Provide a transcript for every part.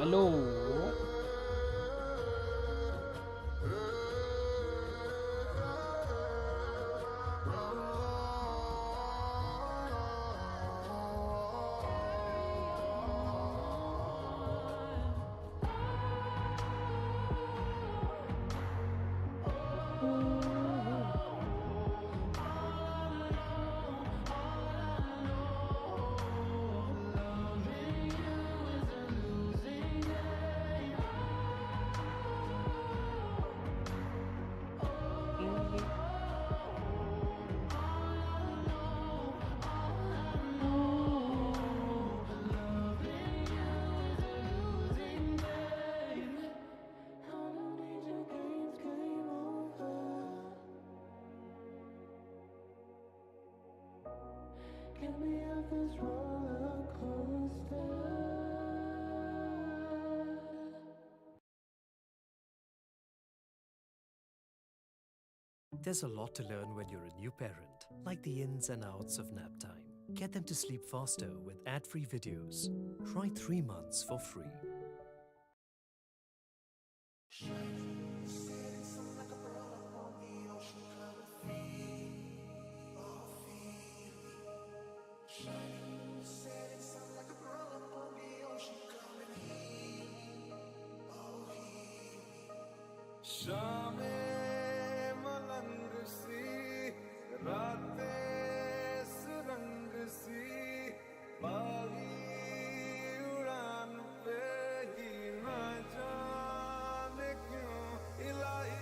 Hello. Get me off this roller coaster. There's a lot to learn when you're a new parent, like the ins and outs of nap time. Get them to sleep faster with ad-free videos. Try 3 months for free. शामें मलंग सी रातें सुरंग सी बागी उड़ान पे ही ना जाने क्यों इलाही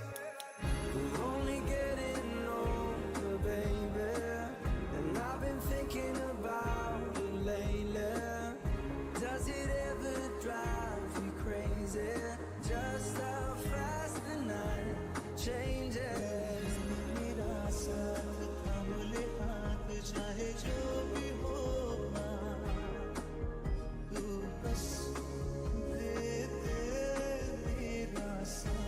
We're only getting older, baby, and I've been thinking about it lately. Does it ever drive you crazy? Just how fast the night changes. मेरा साथ थामले हाथ चाहे जो भी हो तू बस दे मेरा साथ.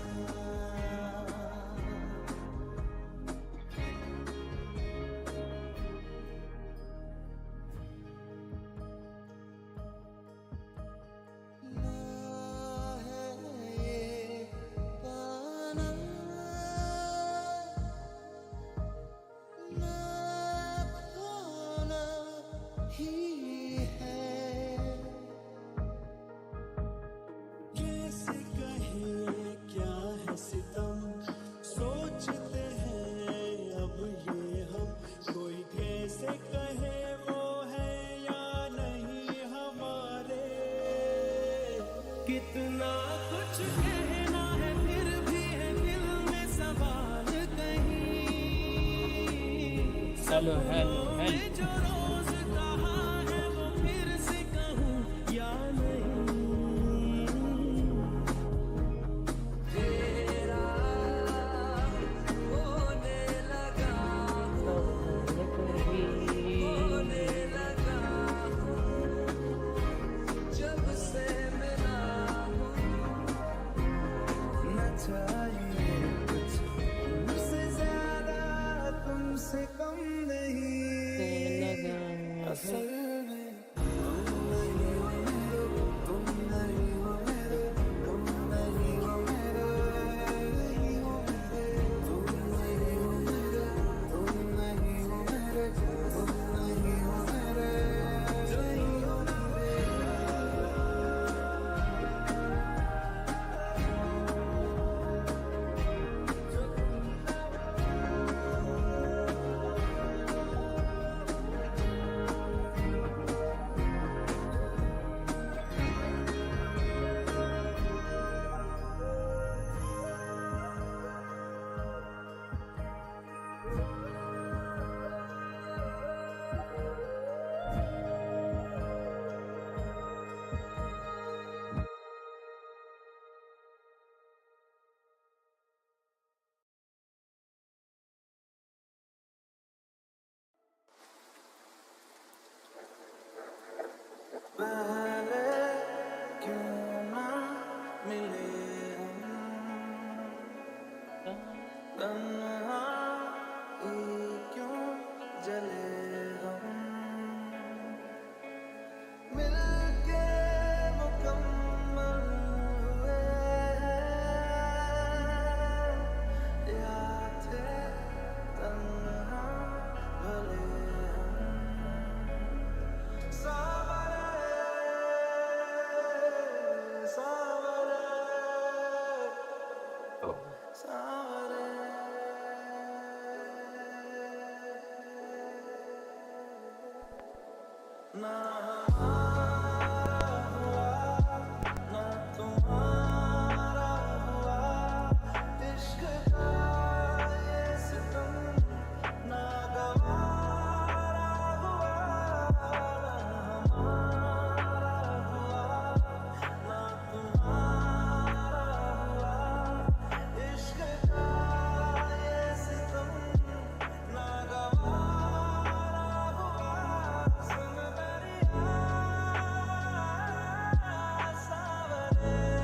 कितना कुछ कहना है फिर भी है दिल में सवाल कहीं. Hello hello hello. जो रोज कहा है वो फिर से कहूँ या नहीं. तेरा होने लगा होने लगा जब से मुझसे ज्यादा तुमसे कम नहीं. असल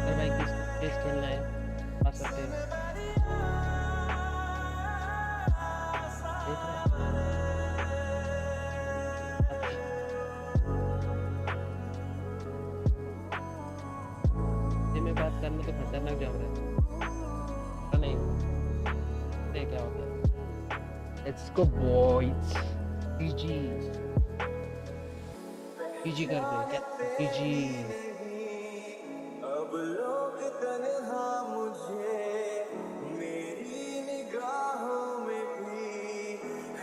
अरे भाई किस खेलना है आ सकते हैं देख रहा है ये में बात करना तो खतरनाक जा रहा है नहीं ये क्या हो गया let's go boys PG PG कर दे क्या पीजी अब लोग तन्हा मुझे मेरी निगाहों में भी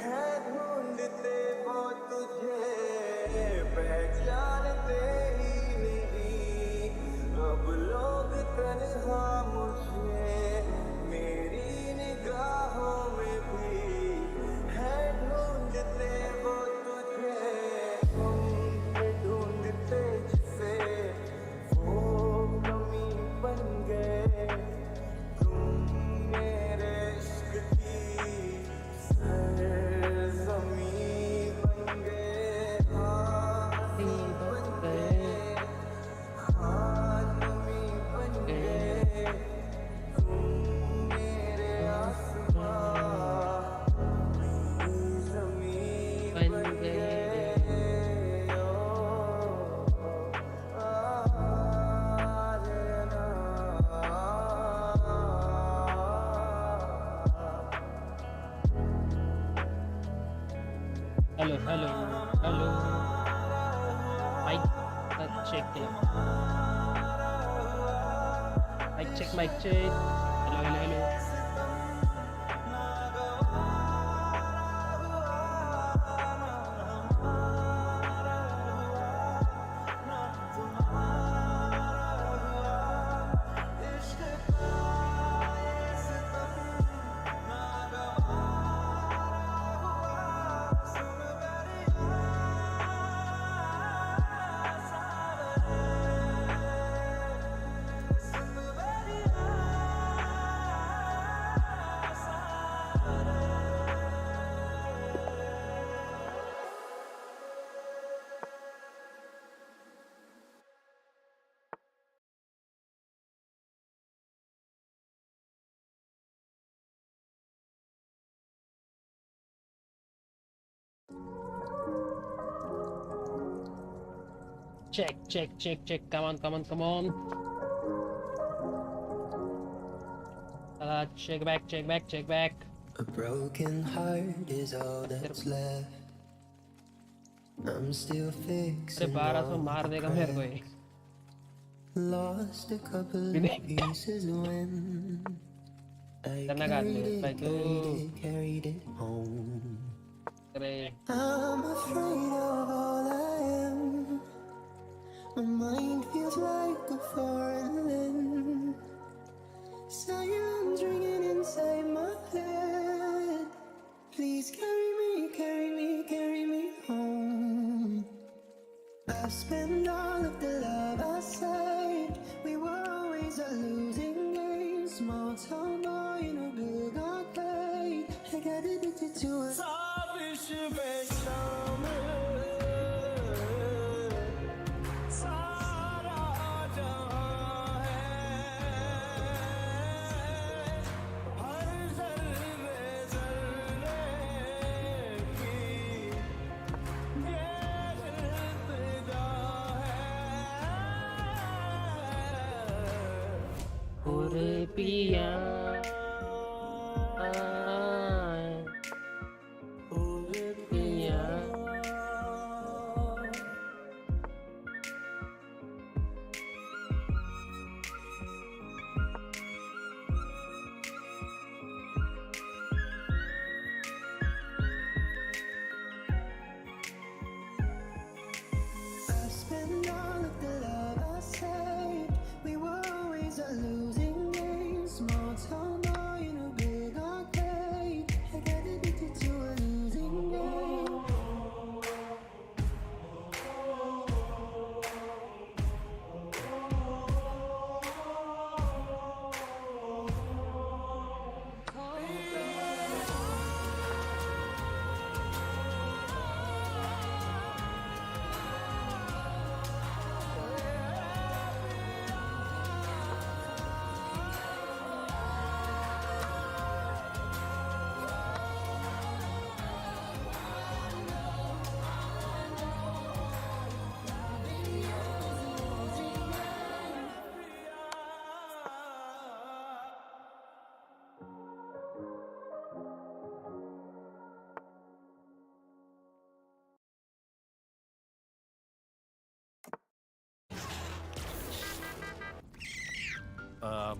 है ढूंढते वो तुझे पहचानते ही नहीं अब लोग तन्हा मुझे मेरी निगाहों में भी है ढूंढते वो तुझे ढूंढते जिसे वो कमी बन गए तुम मेरे इश्क की सरज़मीं बन गए बन गए आदमी बन गए तुम मेरे आसमां ज़मीं बन गए hello hello hello mike check किया mike check hello hello hello check come on check back A broken heart is all that's left. I'm still अरे fixing 1200 all मार the देगा मेरे को ये cracks. Lost a couple of pieces when I करना काट ले भाई तू carried it home. अरे I'm afraid of all I am. My mind feels like a foreign land. Silence ringing inside my head. Please carry me home. I spent all of the love I saved. We were always a losing game. Small town boy in a big arcade. I got addicted to it. साविश में शामिल सारा जहां है हर ज़र्रे ज़र्रे की ये इल्तिजा है पूरे पिया पिया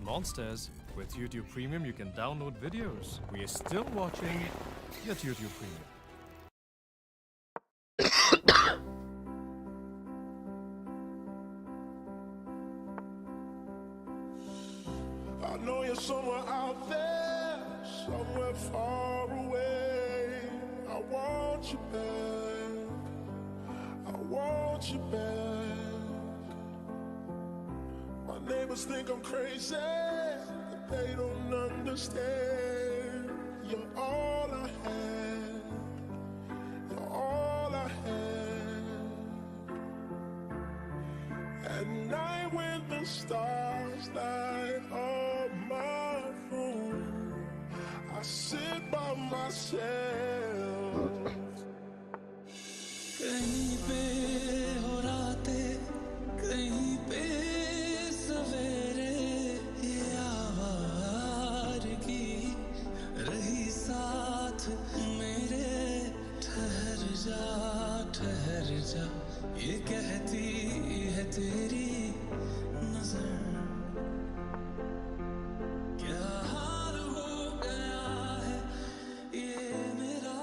Monsters. With YouTube Premium, you can download videos. We are still watching. Get YouTube Premium. I know you're somewhere out there, somewhere far away. I want you back. I want you back. My neighbors think I'm crazy, but they don't understand. You're all I had. You're all I had. At night when the stars light up my room, I sit by myself. कहीं पे हो रातें, कहीं पे सवेरे, ये आवारगी रही साथ मेरे। ठहर जा, ये कहती है तेरी नजर। क्या हाल हो गया है ये मेरा।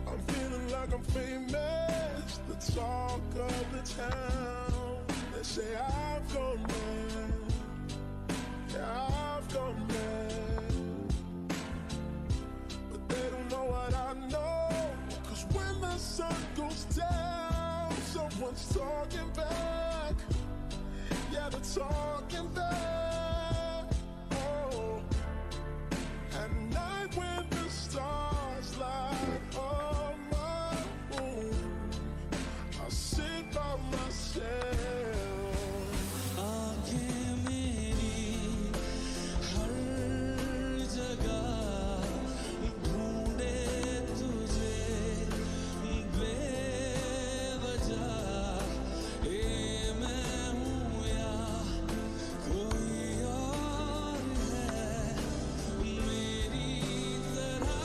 I'm feeling like I'm famous, the talk of the town. They say I've gone mad, yeah, I've gone mad. But they don't know what I know, 'cause when the sun goes down, someone's talking back. Yeah, they're talking back. Oh, at night when the stars light up my room, I sit by myself. आँखें मेरी हर जगह ढूंढे तुझे बेवजह। ये मैं हूँ या कोई और है मेरी तरह।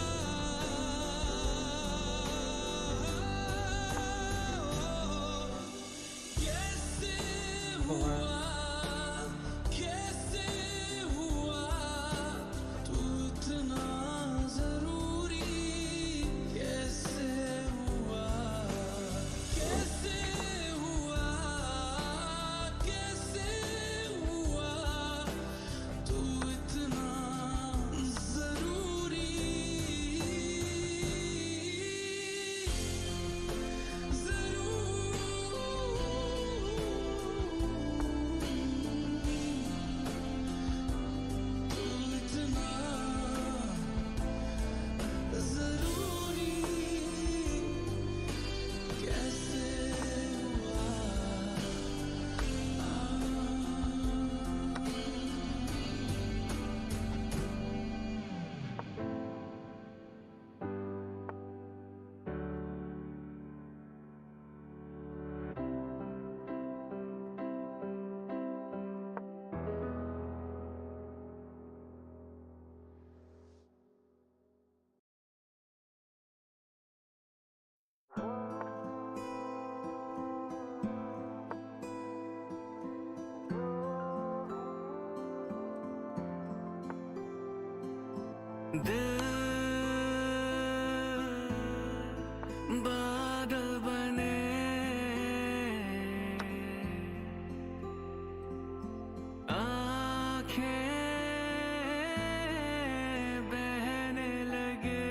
कैसे हुआ तू इतना जरूरी। कैसे हुआ तू इतना जरूरी। दिल बादल बने, आँखें बहने लगे।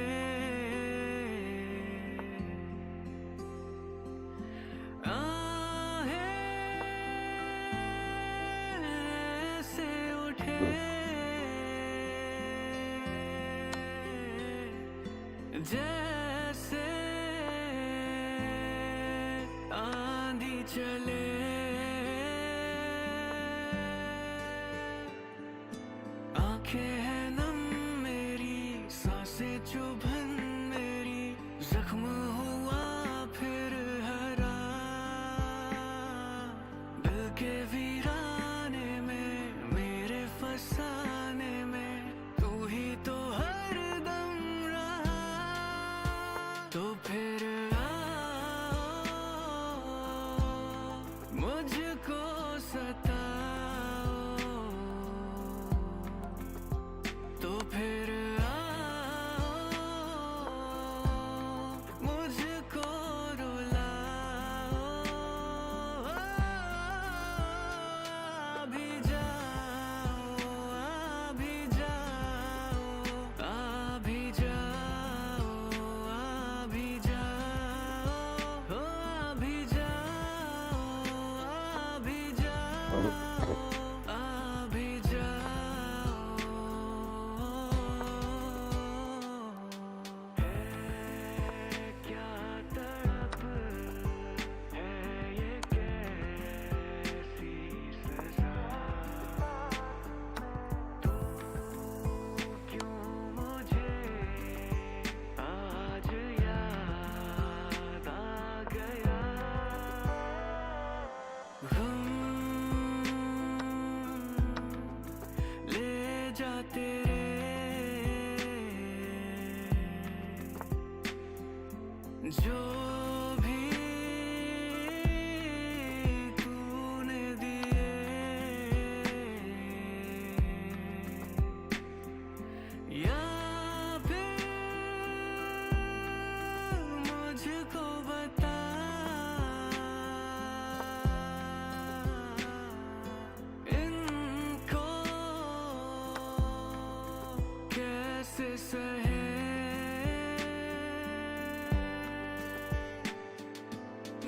आहें से उठे जैसे आंधी चले। आंखें हैं नम मेरी, सांसें चुभन मेरी, जख्म हुआ फिर हरा। दिल के वीराने में मेरे फसाने में तू ही तो हरदम रहा। तो फिर आओ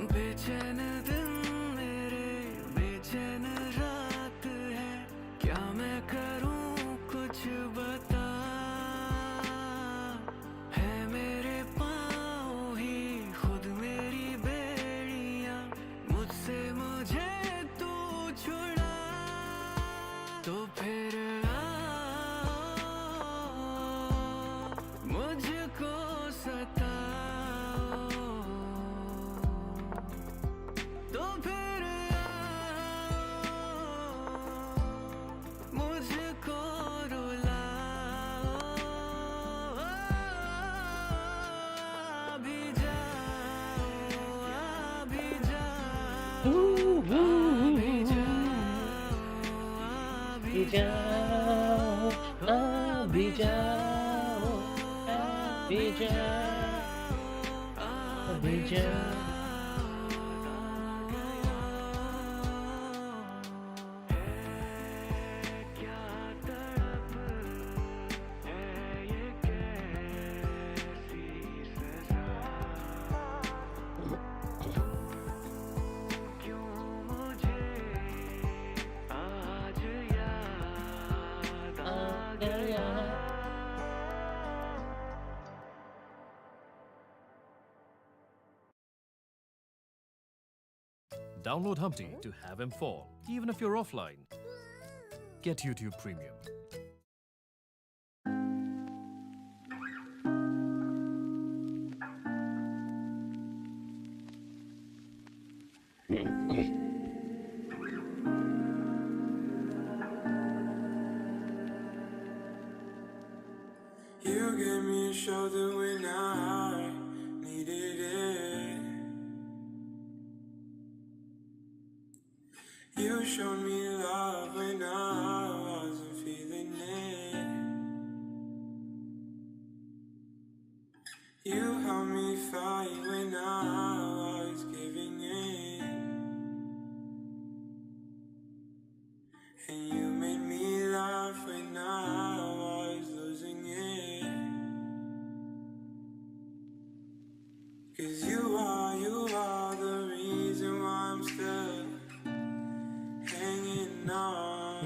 बेचैन दिन मेरे बेचैन रात है, क्या मैं करूं कुछ बता। है मेरे पाँव ही खुद मेरी बेड़ियां, मुझसे मुझे तू छुड़ा। तो फिर मुझको सताओ, तो फिर मुझको रुलाओ। अभी जाओ, अभी जाओ, अभी जाओ, अभी जाओ, अभी जाओ, अभी जाओ, अभी जाओ। क्या तड़प है ये, कैसी सजा। क्यों मुझे आज याद आ गया। Download Humpty to have him fall, even if you're offline. Get YouTube Premium. You gave me a shoulder when I needed it. You showed me love when I wasn't feeling it. You helped me fight when I was giving in. And you made me laugh when I was losing it. 'Cause you are the reason why I'm still hanging on.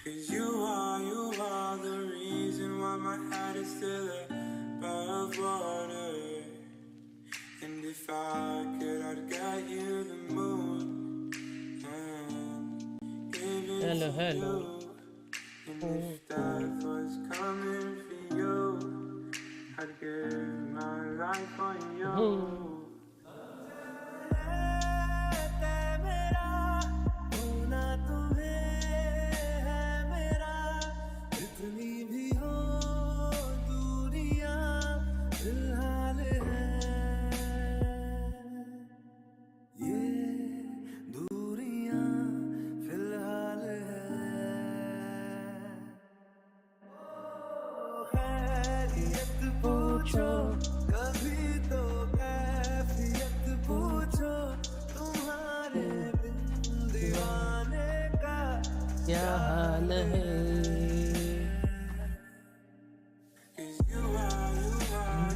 'Cause you are the reason why my head is still above water. And if I could, I'd get you the moon and give it Hello, to hello. you. And if death was coming for you, I'd give my life for you. मेरा होना तुम्हें है मेरा, जितनी भी हो दूरियां फिलहाल है। ये दूरियां फिलहाल है। खैरियत पूछो कभी तो, कैफियत पूछो तुम्हारे बिन दीवाने का क्या हाल है? 'Cause you are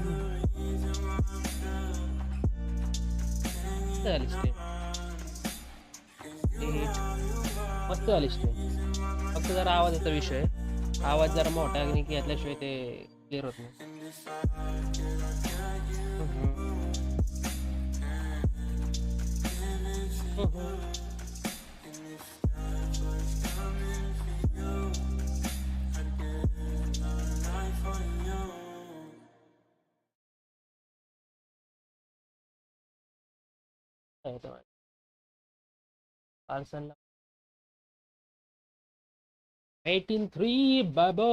the reason why I'm still hanging झाली स्ट्रीम. मस्त झाली स्ट्रीम. फक्त जरा आवाजाचा विषय. आवाज जरा मोठा घेतल्याशिवाय ते क्लिअर होत नाही. Arsenal 18-3 Babo.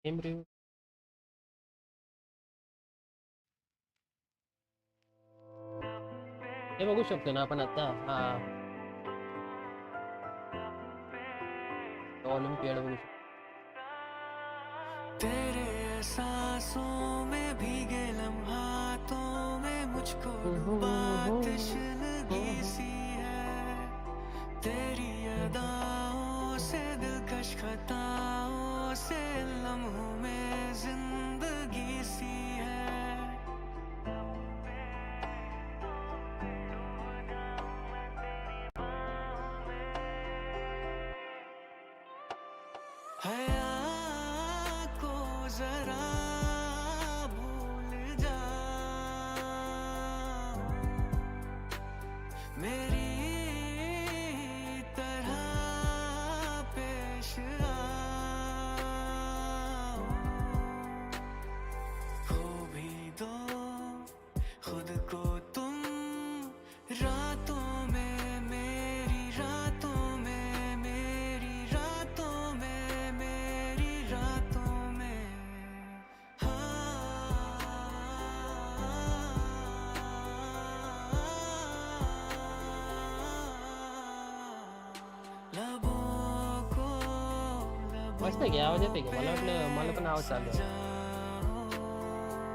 Game review. हे बघू शकतो ना आपण आता. हा ऑलिम्पियाड बघू शकतो. तेरे एहसासों में भीगे लम्हातों में मुझको डूबा तश्नगी सी है। तेरी अदाओं से दिलकश खताओं से लम्हों में जिंदगी सी है। हया को जरा भूल जा, मेरी तरह पेश आ, खो भी दो खुद को तुम रातों में, मेरी रातों में, मेरी रातों में, मेरी रातों में। लबों को मस्त आहे की आवाज येते की मला वाटलं मला पण आवाज चालू आहे.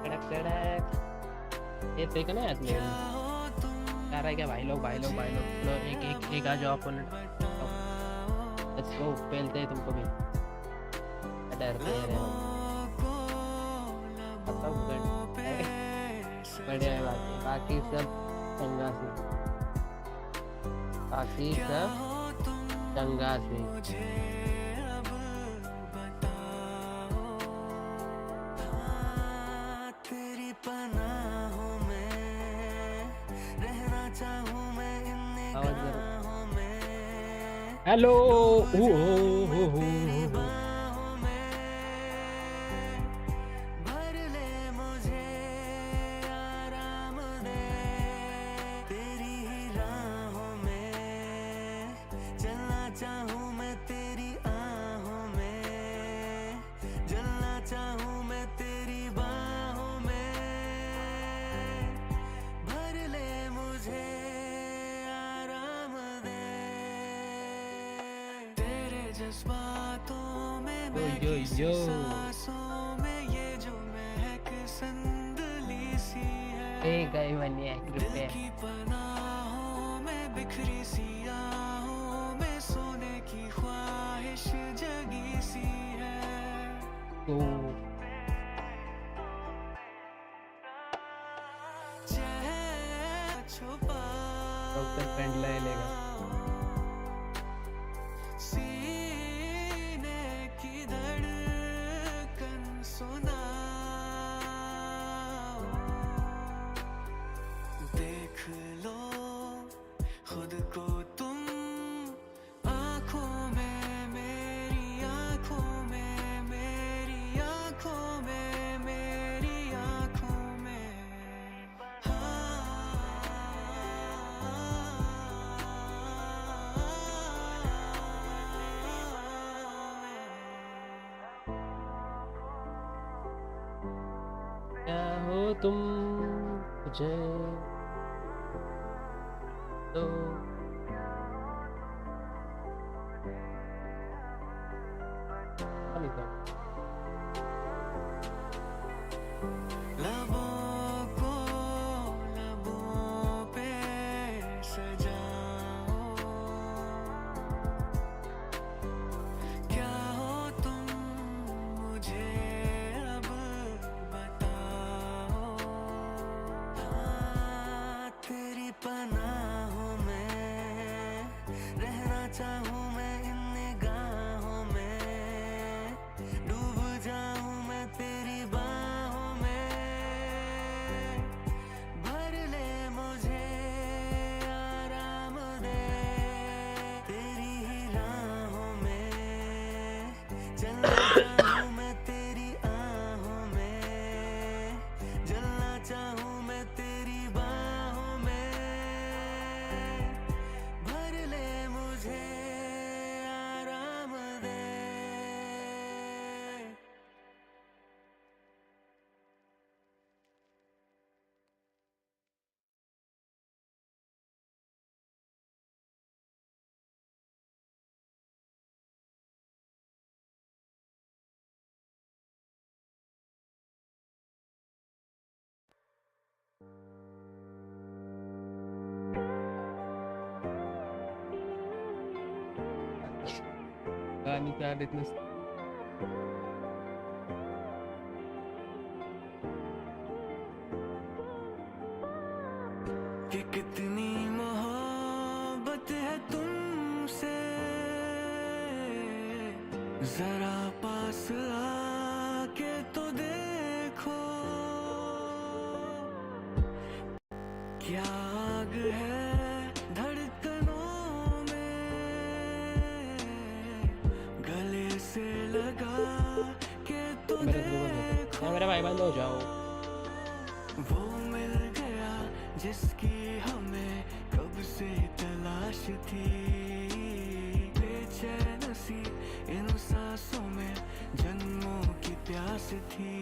कडक कडक येते का नाही आतमध्ये क्या रह गया भाई लोग भाई लोग भाई लोग. चलो एक आ जाओ अपन. लेट्स गो पहलते हैं तुमको भी. डरते रहे बताओ बढ़िया है. बाकी सब चंगा से, बाकी सब चंगा से. मुझे अब बताओ, हाँ, तेरी पनाहों में रहना चाहूँ मैं, इन आवाज जरा. निगाहों में, हेलो तेरी बाहों में भर ले मुझे, आराम दे तेरी ही राहों में, चलना चाहूँ मैं तेरी आहों में, जलना चाहूँ मैं तेरी बाहों में, भर ले मुझे, आराम दे तेरे जज्बातों में, यो, महकी यो, सी यो. सांसों में, ये जो महक संदली सी है, एक गई बनी है दिल कृपया. की पनाहों में, बिखरी सी आहों में, सोने की ख्वाहिश जगी सी है। तो चेहरा छुपा डॉक्टर फ्रेंड ले लेगा. सीने की धड़कन सुना, देख लो खुद को तुम आँखों में, मेरी आँखों में, मेरी आँखों में, मेरी आँखों में. क्या हो तुम मुझे तो लबों को लबों पे सजाओ, क्या हो तुम मुझे अब बताओ, हाँ, तेरी पनाहों में रहना चाहूँ मैं, इन निगाहों में डूब जाऊँ मैं तेरी बाहों में, भर ले मुझे, आराम दे तेरी ही राहों में, चलना चाहूँ मैं तेरी आहों में, जलना चाहूँ मैं तेरी बाहों में, भर ले मुझे, आराम दे. गाणी चालत नसते. कि कितनी मोहब्बत है तुमसे, जरा क्या आग है धड़कनों में, गले से लगा के तो देखो मेरे भाई बंद हो जाओ। वो मिल गया जिसकी हमें कब से तलाश थी, बेचैन सी इन सांसों में जन्मों की प्यास थी।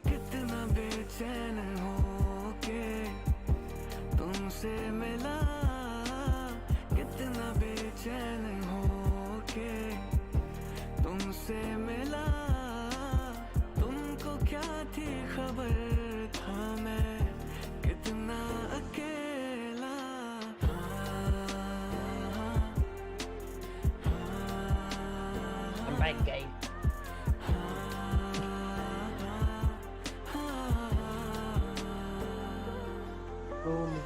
कितना बेचैन हो के तुमसे मिला, कितना बेचैन हो के तुमसे मिला, तुमको क्या थी खबर, था मैं कितना अकेला। I'm back, guys.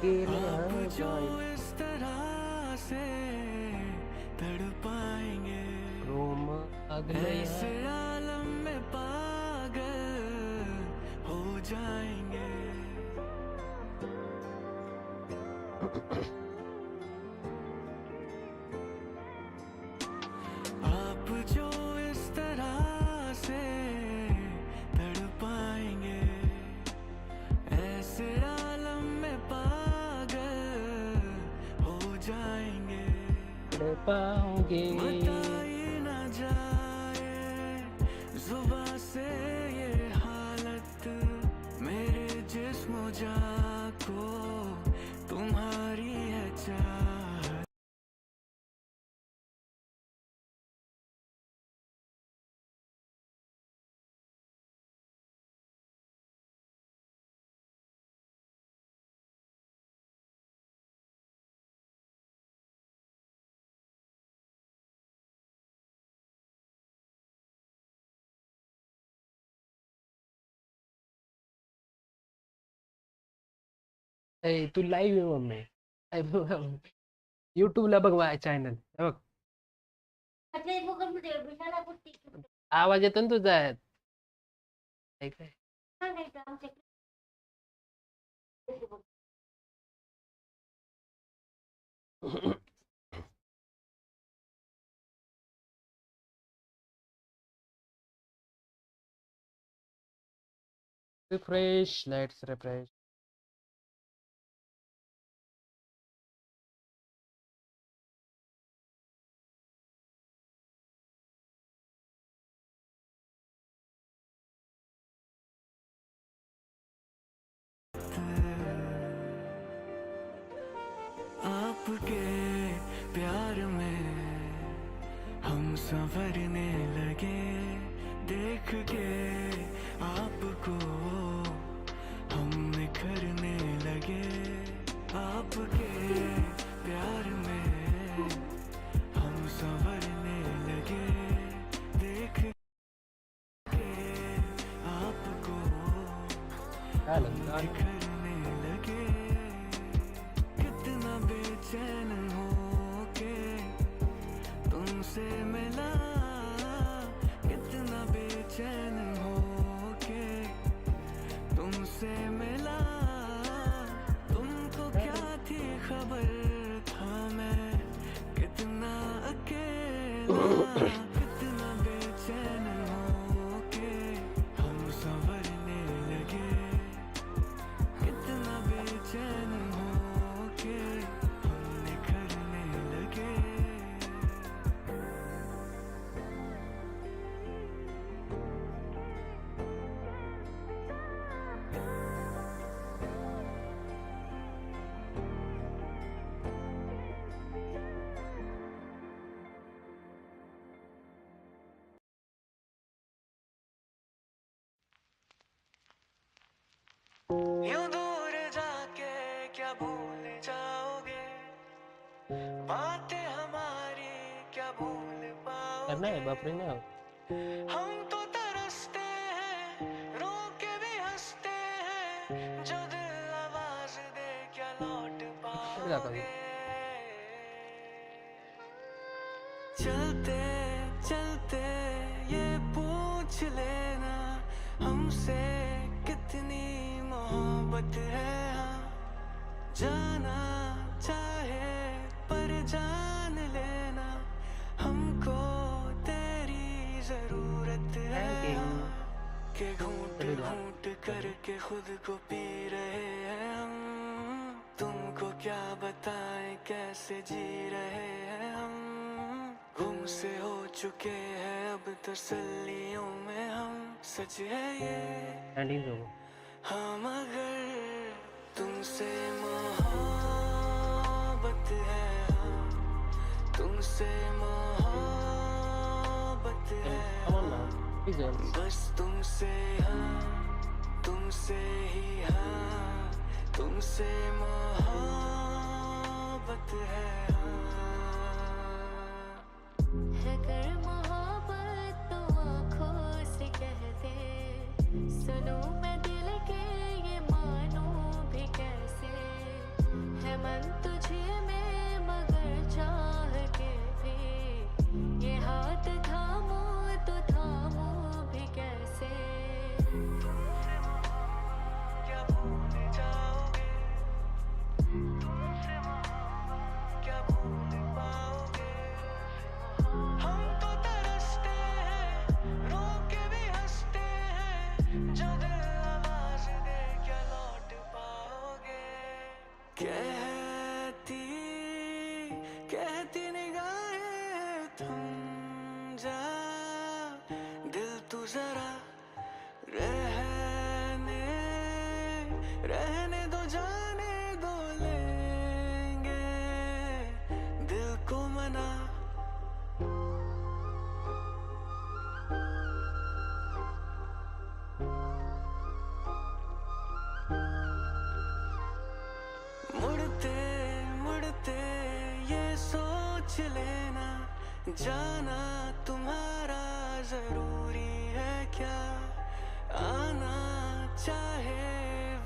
आप जो इस तरह से तड़पाएंगे, ऐसे आलम में पागल हो जाएंगे। आप जो इस तरह से तड़पाएंगे, ऐसे आलम में पागल हो जाएंगे। पाओगे बताई ना जाए जुबां से ये हालत, मेरे जिस्म जा को तुम्हारी है चाहत। तू लाईव्ह आहे मम्मी, युट्यूबला बघ माझ्या चॅनल बघ, आवाज येतो ना तुझा, ऐक रे. Refresh, let's refresh. आपके प्यार में हम संवरने लगे, देख के आपको हम निखरने लगे। आपके प्यार में हम संवरने लगे, देख के आपको निखरने लगे। कितना बेचैन हो के तुमसे मिला, कितना बेचैन हो के तुमसे मिला, तुमको क्या थी खबर, था मैं कितना अकेला। कितना बेचैन हो के हम संवरने लगे, कितना बेचैन हो के हम निखरने लगे। यूं दूर जाके क्या भूल जाओगे, बातें हमारी क्या भूल करना पाओगे। है बापरे ना. हम तो तरसते हैं, रो के भी हंसते हैं, जो दिल आवाज दे क्या लौट पाओगे। चलते चलते ये पूछ लेना हमसे कितनी मोहब्बत है। हाँ, जाना चाहे पर जान लेना, हमको तेरी जरूरत है। के घूंट घूंट करके खुद को पी रहे हैं हम, तुमको क्या बताएं कैसे जी रहे हैं हम। गुम से हो चुके हैं अब तसल्लियों में हम, सच है ये हाँ मगर तुमसे मोहब्बत है, हाँ तुमसे मोहब्बत है, बस तुमसे हाँ तुमसे ही हाँ तुमसे मोहब्बत है। अगर मोहब्बत तो आँखों से कहते, सुनो मैं दिल के ये मानूं भी कैसे। है मन तुझे में मगर चाह के भी, ये हाथ थामो तो थामो भी कैसे। तुमसे मोहब्बत क्या भूल जाओगे, तुमसे मोहब्बत क्या भूल पाओगे। हम तो तरसते हैं रो के भी हंसते हैं, जो दिल आवाज दे क्या लौट पाओगे। कहती कहती निगाहें थम जा, दिल तू जरा रहने रहने दो जाने दो लेंगे दिल को मना। मुड़ते मुड़ते ये सोच लेना, जाना तुम्हारा जरूरी है क्या। आना चाहे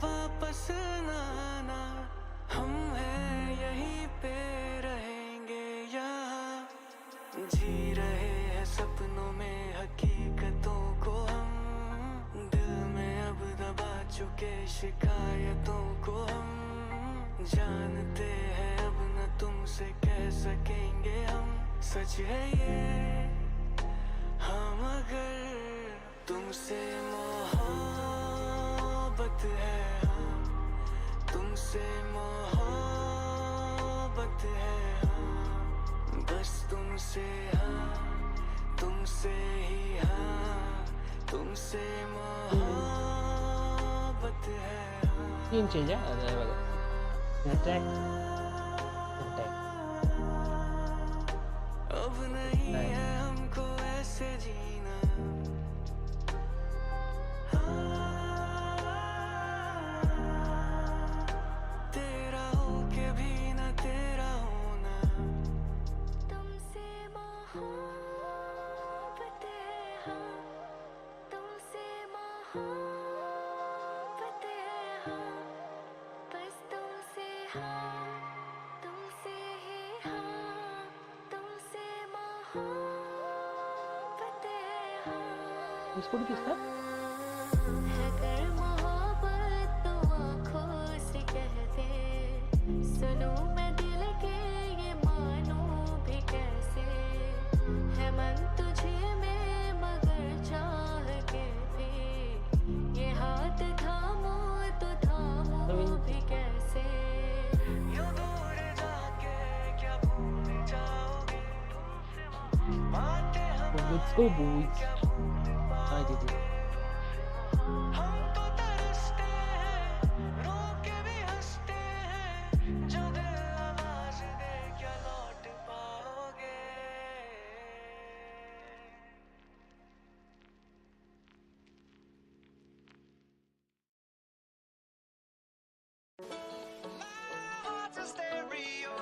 वापस ना आना, हम हैं यहीं पे रहेंगे यहाँ। जी रहे हैं सपनों में हकीकतों को हम, दिल में अब दबा चुके शिकायतों को हम। जानते हैं अब न तुमसे कह सकेंगे हम, सच है ये हाँ मगर तुमसे मोहब्बत है, हाँ तुमसे मोहब्बत है, हाँ बस तुमसे हाँ तुमसे ही हाँ तुमसे मोहब्बत है। तीन चीजें अटैक अब नहीं है हमको ऐसे जीना, तेरा हो के भी ना तेरा होना। तुमसे मोहब्बत है, हाँ तुमसे मोहब्बत है, हाँ बस तुमसे हाँ तुमसे ही हाँ तुमसे मोहब्बत है, हाँ। स्कूटी किसका अगर मोहब्बत तो आँखों से कहते, सुनो मैं दिल के ये मानूं भी कैसे। है मन तुझे में मगर चाह के भी, ये हाथ थामो तो थामो भी कैसे। यूं दूर जाके क्या भूल जाओगे, तुमसे बातें Let's go boys. क्या भूल Hi दीदी। हम तो तरसते हैं रो के भी हंसते हैं, जो दिल आवाज दे क्या लौट पाओगे। Heart's a stereo,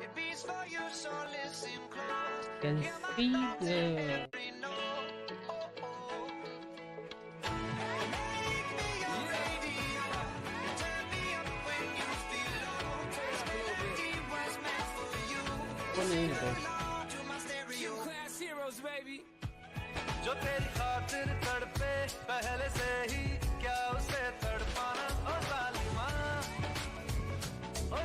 it beats for you, so listen close. Can see the Every note, oh, oh. Make me your radio, turn me up when you feel low. This melody was meant for you. one is the Belong to my stereo. Class heroes, baby. जो तेरी खातिर तड़पे पहले से ही, क्या उसे तड़पाना ओ जालिमा, ओ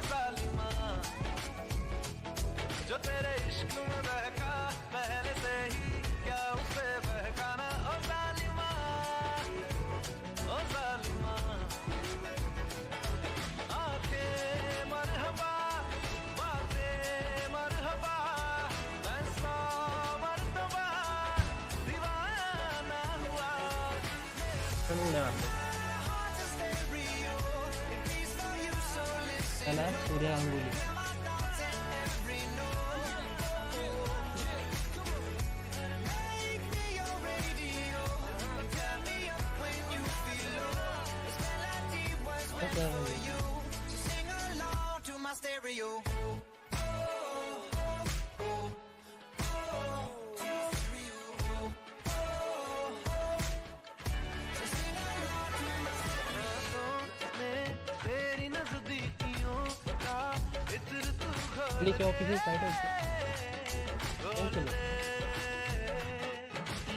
ठंडा चला सूर्य अंगुली stereo. नीचे ऑफिस साइड है चलो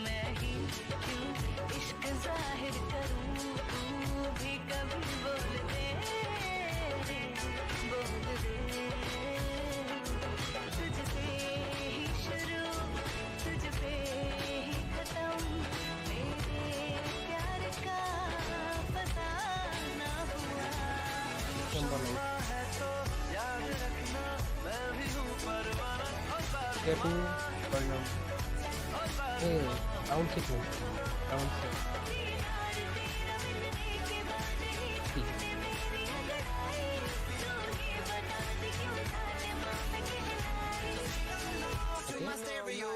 मैं ही क्यों इश्क जाहिर करूं तू भी कभी बोल दे तुझसे ही शुरू तुझ पे ही खत्म मेरे प्यार का पता ना हुआ है तो याद रखना मैं भी हूँ परवाना getting burnout round 6 round 6 My stereo.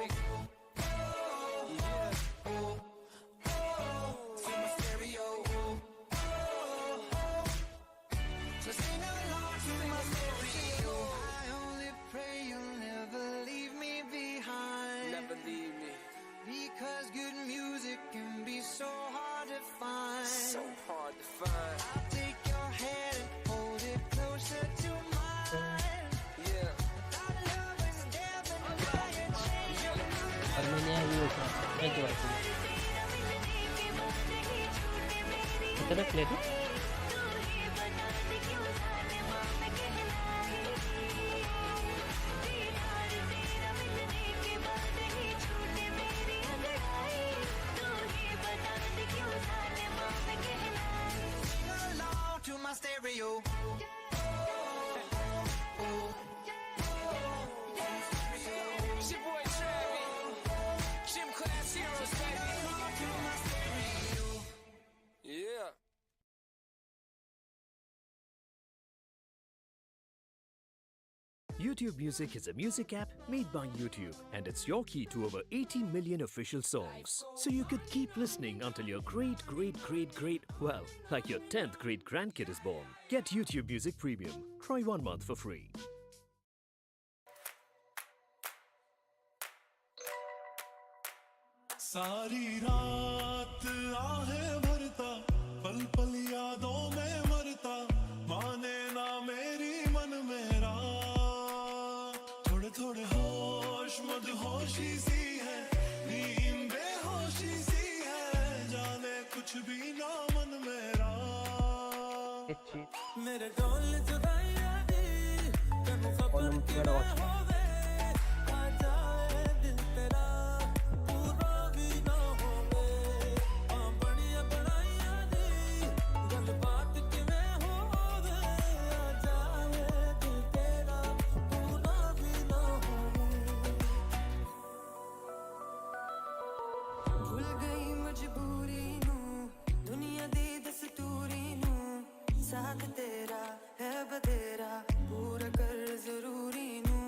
So sing along to my stereo. I only pray you'll never leave me behind. Never leave me. Because good music can be so hard to find. So hard to find. I'll take your hand and hold it closer to mine. Yeah. Our love is never fire change your mind. Armenia भी होता है जो है कितना plate है To my stereo. It's your boy Travis, Gym Class Heroes, baby. Yeah. YouTube Music is a music app made by YouTube, and it's your key to over 80 million official songs. So you could keep listening until your great, well, like your 10th great grandkid is born. Get YouTube Music Premium. Try 1 month for free. सारी रात आहें भरता पल पल यादों में मरता माने ना मेरी मन मेरा थोड़े थोड़े होश मदहोशी सी है नींद बेहोशी सी है जाने कुछ भी ना मन मेरा मेरे डोल जुदाइया दी तनु खबर की मैं होवे आ जाए दिल तेरा पूरा भी ना होवे आ बढ़िया बनाइया दी गल बात की मैं होवे आ जाए दिल तेरा पूरा भी ना होवे भूल गई मजबूरी नू दुनिया दी दस्तूरी नू साथ तेरा है बतेरा पूरा कर जरूरी नू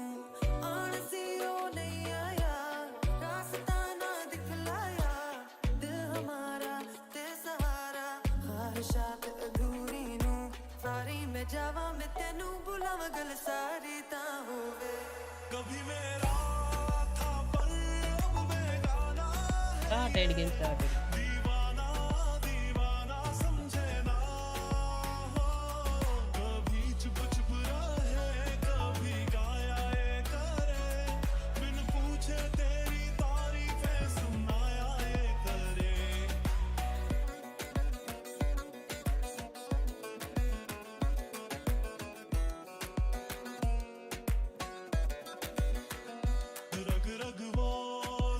आलसी ओ नहीं आया रास्ता ना दिखलाया दिल हमारा ते सहारा ख्वाहिशात अधूरी नू सारी मैं जावा मैं तेनू बुलावा गल सारी ता होवे कभी मेरा था पल अब बेगाना started game started दीवाना दीवाना समझे ना कभी चुप चुप रहे कभी गाया ये करे बिन पूछे तेरी तारीफें सुनाया ये करे रग रग वो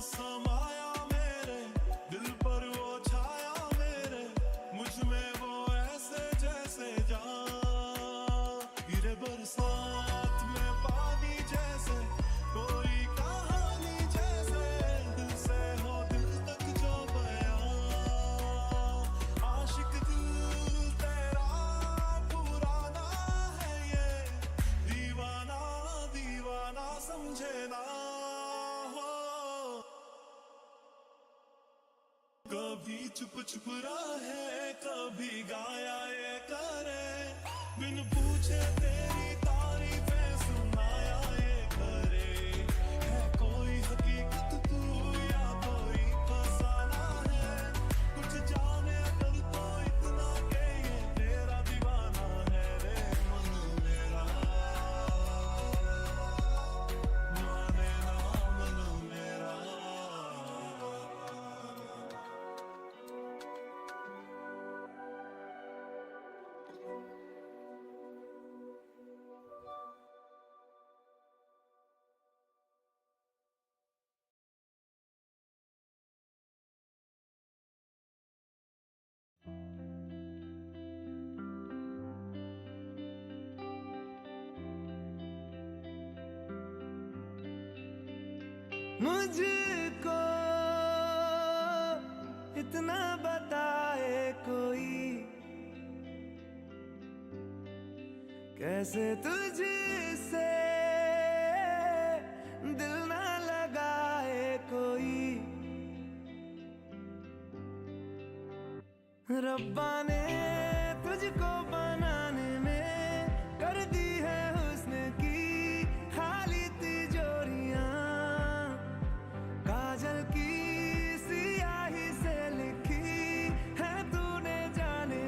समाया मेरे दिल पर चुप चुप रहे कभी गाया ये करे बिन पूछे तेरी तारीफें सुनाया ये करे है कोई हकीकत तू या कोई फसाना है कुछ जाने अगर तो इतना के ये तेरा दीवाना है रे मन मेरा माने ना मन मेरा मुझको इतना बताए कोई कैसे तुझसे दिल ना लगाए कोई रब्बा ने तुझको बनाने में कर दी है हुस्न की खाली तिजोरियां काजल की सियाही से लिखी है तूने जाने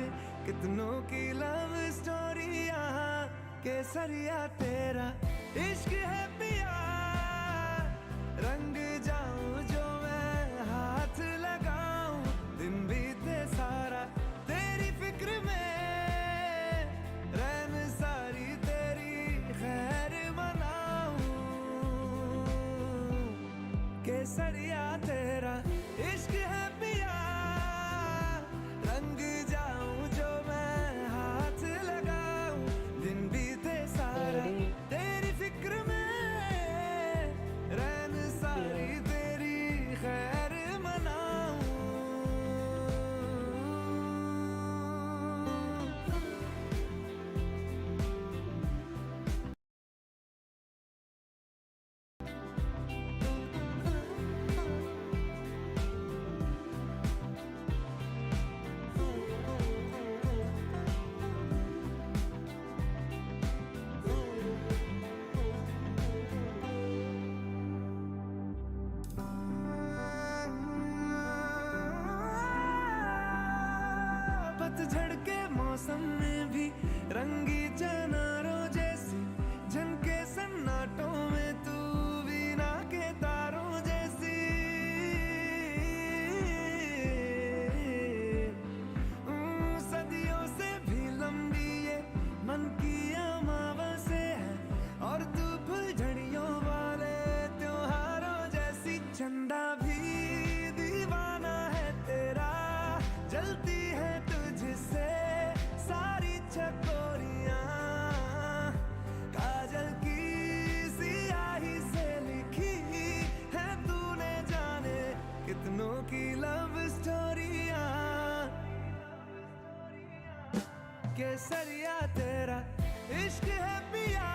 कितनों की लव स्टोरियां केसरिया तेरा इश्क है पिया रंग जाऊं जो मैं हाथ लगाऊं दिन बीते सारा तेरी फिक्र में रैन सारी तेरी खैर मनाऊं केसरिया तेरा इश्क है पिया रंग जाऊं जो मैं हाथ लगाऊं दिन बीते सारा तेरी फिक्र में रैन सारी तेरी खैर मनाऊं पतझड़ के मौसम में भी रंगी चनारों जैसी झनके सन्नाटों में तू वीणा के तारों जैसी सदियों से भी लंबी ये मन की अमावस्या है और तू फुलझड़ियों वाले त्योहारों जैसी चंदा भी दीवाना है तेरा जलती है तुझसे सारी चकोरियां काजल की सियाही से लिखी है तूने जाने कितनों की लव स्टोरियां केसरिया तेरा इश्क है पिया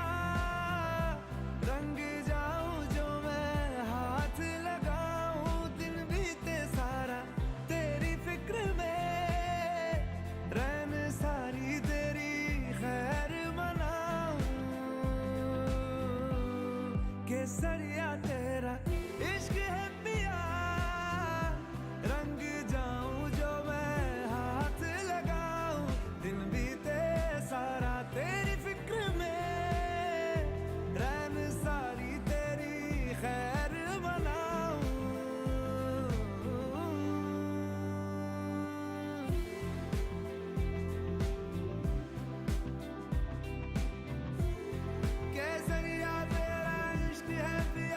रंग जाऊं जो मैं हाथ लगाऊं दिन बीते सारा तेरी फिक्र में रैन सारी तेरी खैर मनाऊं केसरिया तेरा इश्क है पिया रंग जाऊं जो मैं हाथ लगाऊं दिन बीते सारा तेरी फिक्र में रैन सारी तेरी खैर मनाऊं केसरिया तेरा इश्क है पिया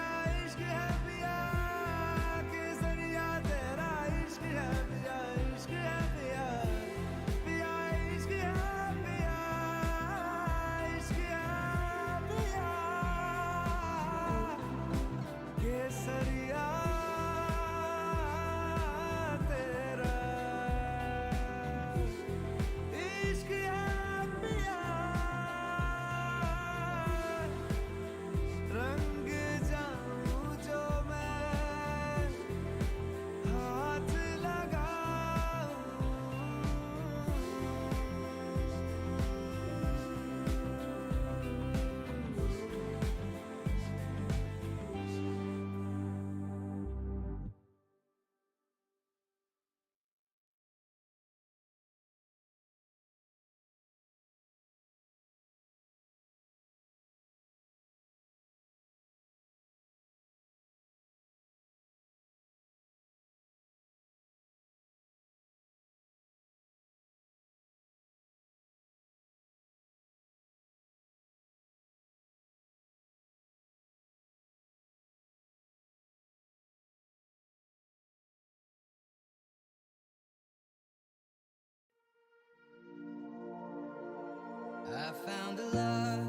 I found a love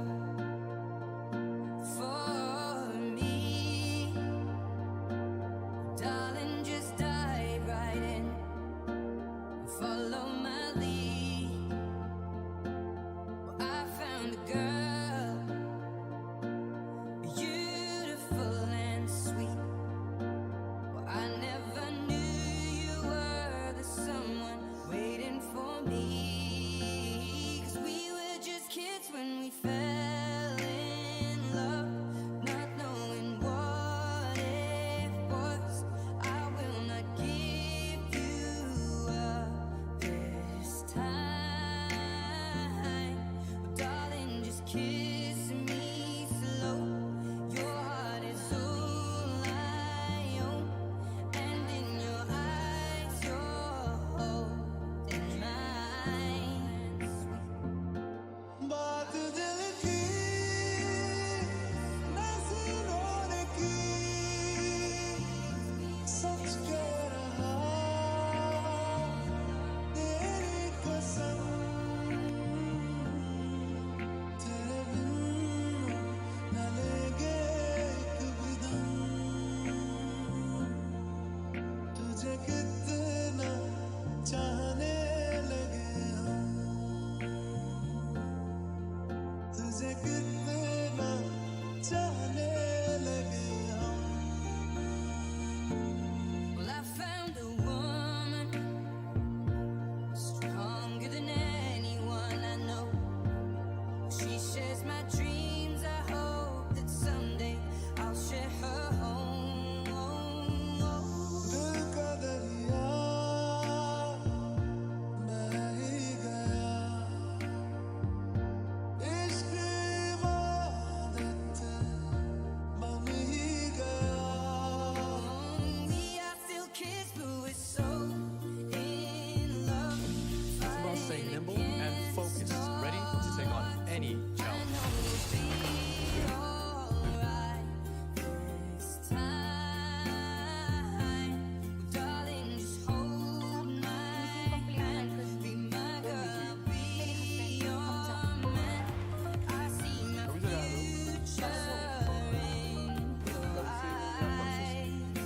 for me. Darling, just dive right in, follow my lead. Well, I found a girl, beautiful and sweet. Well, I never knew you were the someone waiting for me. 'Cause we were just kids when we fell in love, not knowing what it was. I will not give you up this time. Oh, darling, just kiss me slow. Your heart is all I own, and in your eyes you're holding mine. बात दिल की नजरों की सच कह रहा तेरी कसम तेरे बिन न लेंगे एक भी दम तुझे कितना चाहने लगे हम तुझे कितना चाहने लगे हम Well, I found a woman stronger than anyone I know. She shares my dreams. I hope that someday I'll share her home. दिल का दरिया बह ही गया इश्क इबादत बन ही गया We are still kids, but we're so in love. It's about staying nimble and focused, ready to take on any challenge.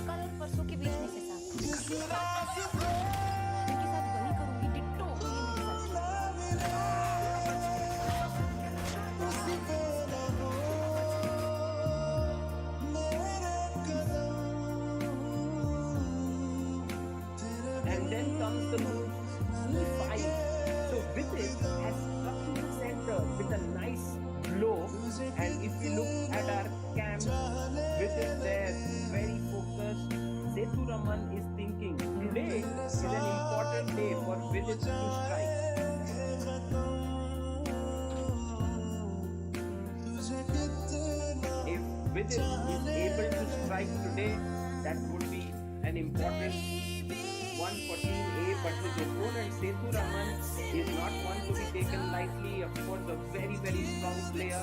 कल और परसों के बीच में से साथ जिस रास्ते उनके साथ वही करूंगी डिट्टो वही मेरे साथ उसी पे लगो मेरे कदम तेरे And then comes the move E5. So with it has struck in the center with a nice blow. And if we look at our cam, with it there, very focused, Sethu Raman is thinking today is an important day for Vidit to strike. तुझे कितना If Vidit is able to strike today, that would be an important one for Team A, but his opponent Sethu Raman is not one to be taken lightly. Of course, a very, very strong player,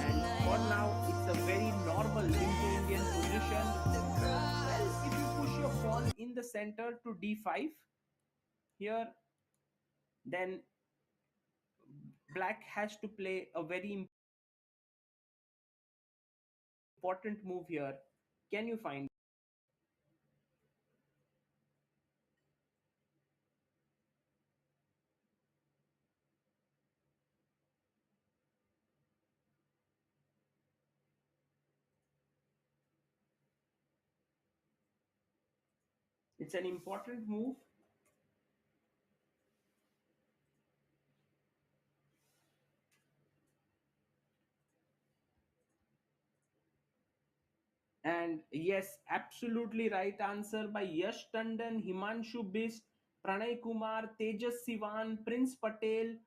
and for now, it's a very normal Indian position. Well, if you push your pawn in the center to D5 here, then Black has to play a very important move here. Can you find? It's an important move. And yes, absolutely right answer by Yash Tandon, Himanshu Bist, Pranay Kumar, Tejas Sivan, Prince Patel.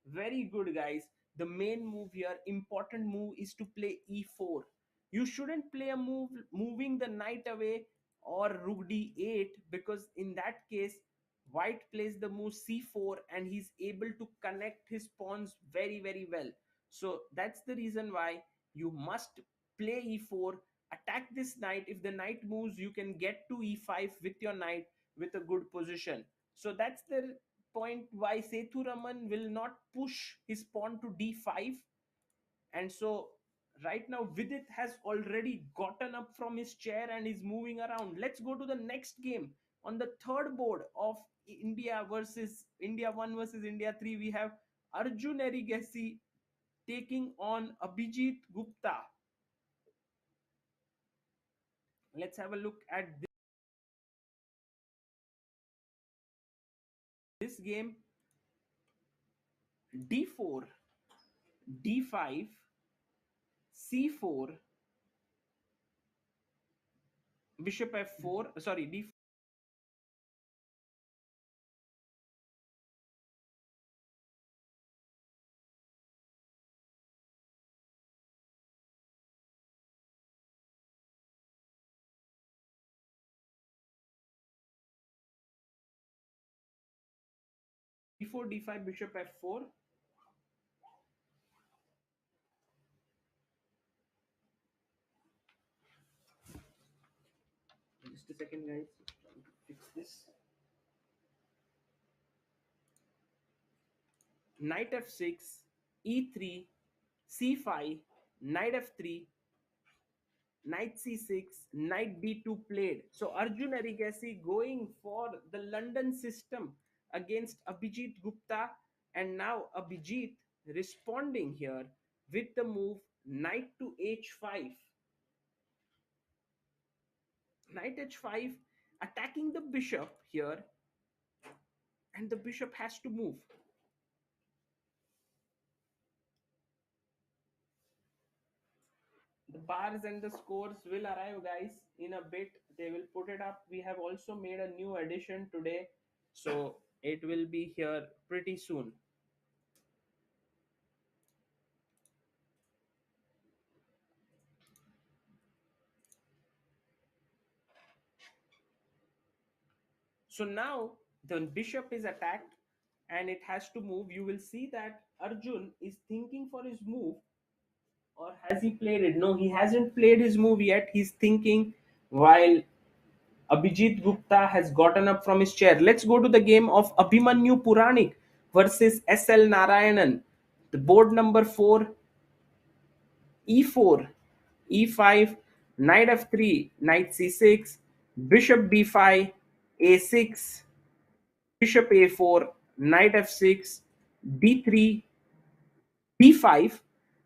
Very good, guys. The main move here, important move, is to play e4. You shouldn't play a move moving the knight away or rook d8, because in that case, white plays the move c4 and he's able to connect his pawns very, very well. So that's the reason why you must play e4, attack this knight. If the knight moves, you can get to e5 with your knight with a good position. So that's the point why Sethu Raman will not push his pawn to d5. And so right now Vidit has already gotten up from his chair and is moving around. Let's go to the next game on the third board of India 1 versus India 3. We have Arjun Erigesi taking on Abhijit Gupta. Let's have a look at this game. D4, D5, C4, Bishop F4, sorry, D4, D4, D5, Bishop F4. Just a second, guys. Trying to fix this. Knight F6, E3, C5, Knight F3, Knight C6, Knight D2 played. So Arjun Erigesi going for the London system against Abhijit Gupta, and now Abhijit responding here with the move Knight to H5. Knight H5 attacking the bishop here, and the bishop has to move. The bars and the scores will arrive, guys, in a bit. They will put it up. We have also made a new addition today, so it will be here pretty soon. So now the bishop is attacked and it has to move. You will see that Arjun is thinking for his move. Or has he played it? No, he hasn't played his move yet. He's thinking while Abhijit Gupta has gotten up from his chair. Let's go to the game of Abhimanyu Puranik versus SL Narayanan. The board number 4, E4, E5, Knight F3, Knight C6, Bishop D5, A6, Bishop A4, Knight F6, D3, D5.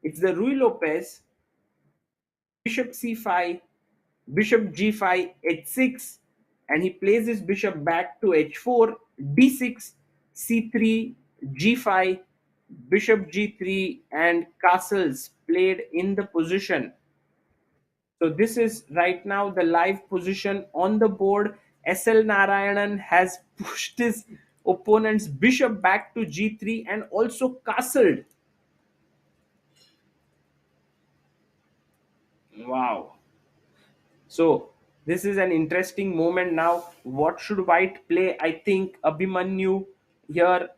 It's the Rui Lopez. Bishop C5, Bishop G5, H6, and he plays his bishop back to H4, D6, C3, G5, Bishop G3, and castles played in the position. So this is right now the live position on the board. SL Narayanan has pushed his opponent's bishop back to G3 and also castled. Wow. So this is an interesting moment now. What should white play? I think Abhimanyu here,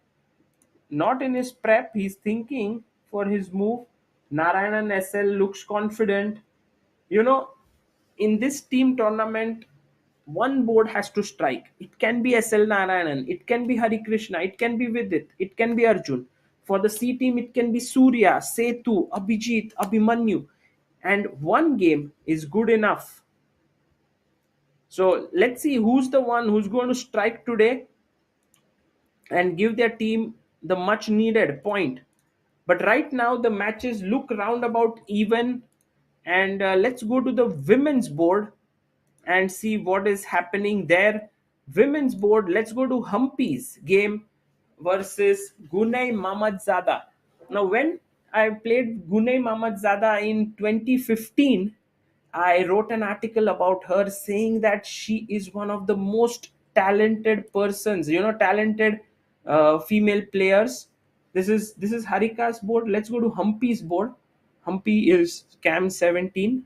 not in his prep, he's thinking for his move. Narayanan SL looks confident. You know, in this team tournament, one board has to strike. It can be SL Narayanan, it can be Hari Krishna, it can be Vidit, it can be Arjun. For the C team, it can be Surya, Setu, Abhijit, Abhimanyu. And one game is good enough. So let's see who's the one who's going to strike today and give their team the much needed point. But right now the matches look roundabout even, and let's go to the women's board and see what is happening there. Women's board, let's go to Humpy's game versus Gunay Mamadzada. Now, when I played Gunay Mamadzada in 2015, I wrote an article about her saying that she is one of the most talented persons, talented female players. This is Harika's board. Let's go to Humpy's board. Humpy is Cam 17,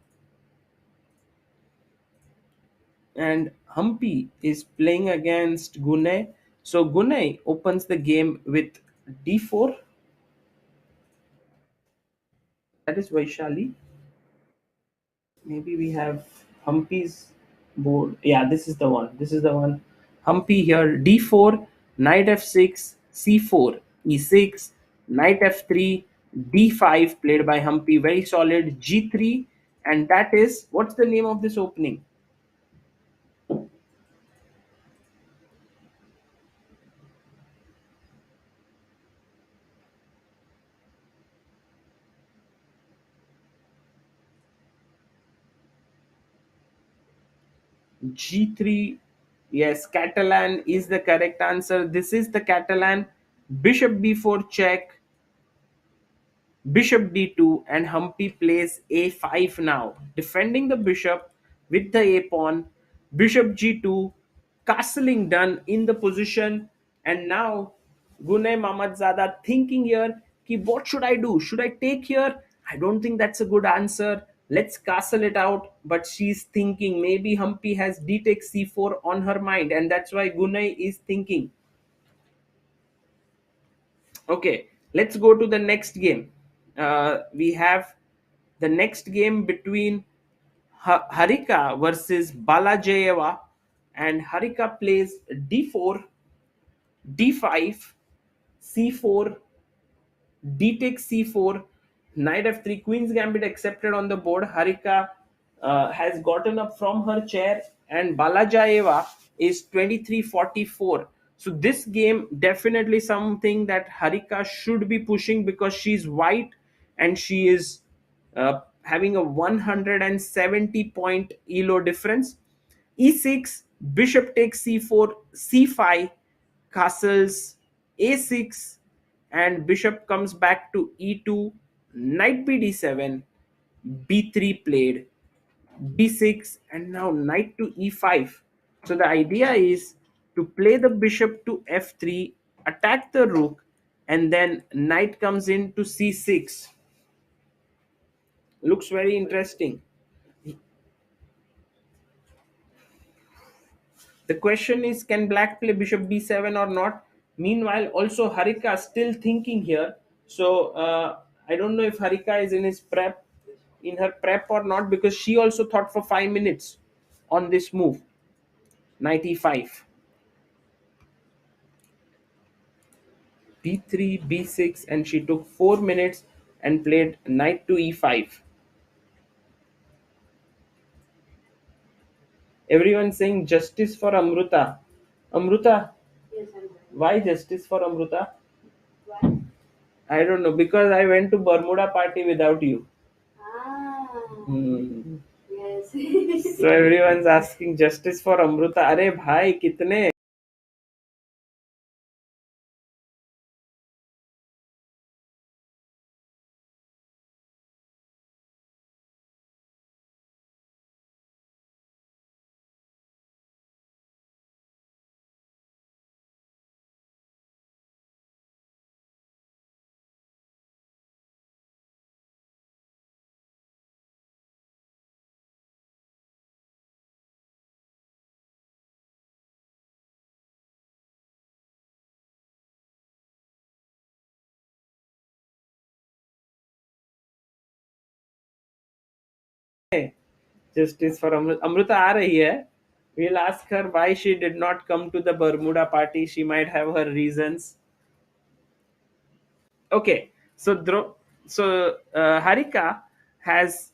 and Humpy is playing against Gunay. So Gunay opens the game with d4. That is Vaishali. Maybe we have Humpy's board. Yeah, this is the one. This is the one. Humpy here, d4, knight f6, c4, e6, knight f3, d5 played by Humpy, very solid, g3, and that is, what's the name of this opening? G3. Yes, Catalan is the correct answer. This is the Catalan. Bishop b4 check, bishop d2, and Humpy plays a5 now, defending the bishop with the a pawn. Bishop g2, castling done in the position, and now Gunay Mamadzada thinking here, ki, what should I do? Should I take here? I don't think that's a good answer. Let's castle it out. But she's thinking maybe Humpy has d takes c4 on her mind, and that's why Gunay is thinking. Okay, let's go to the next game. We have the next game between Harika versus Balajayeva, and Harika plays d4, d5, c4, d takes c4, knight f3, queen's gambit accepted on the board. Harika has gotten up from her chair, and Balajayeva is 23-44. So this game definitely something that Harika should be pushing, because she's white and she is having a 170 point elo difference. e6, bishop takes c4, c5, castles, a6, and bishop comes back to e2, knight b d7, b3 played, b6, and now knight to e5. So the idea is to play the bishop to f3, attack the rook, and then knight comes in to c6. Looks very interesting. The question is, can black play bishop b7 or not? Meanwhile, also Harika still thinking here. So I don't know if Harika is in her prep or not, because she also thought for 5 minutes on this move. Knight e5, b3, b6, and she took 4 minutes and played knight to e5. Everyone saying justice for Amruta. Amruta, why justice for Amruta? I don't know, because I went to Bermuda party without you. Hmm. So everyone's asking justice for Amruta. अरे भाई कितने justice for Amruta. Amruta आ रही है. We'll ask her why she did not come to the Bermuda party. She might have her reasons. Okay, so Harika has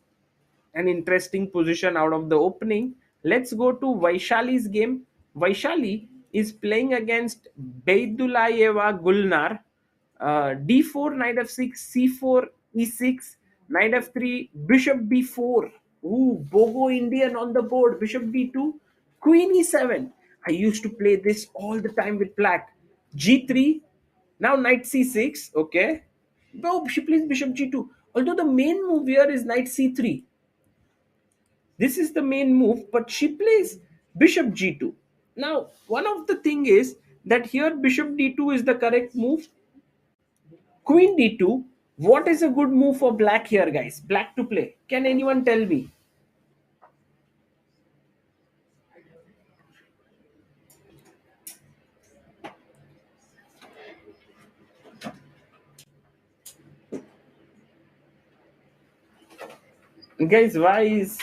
an interesting position out of the opening. Let's go to Vaishali's game. Vaishali is playing against Beidulayeva Gulnar. D4, knight f6, c4, e6, knight f3, bishop b4. Ooh, Bogo Indian on the board. Bishop b2, queen e7. I used to play this all the time with black. G3, now knight c6. Okay. No, she plays bishop g2. Although the main move here is knight c3. This is the main move, but she plays bishop g2. Now, one of the thing is that here bishop d2 is the correct move. Queen d2. What is a good move for black here, guys? Black to play. Can anyone tell me? Guys, why is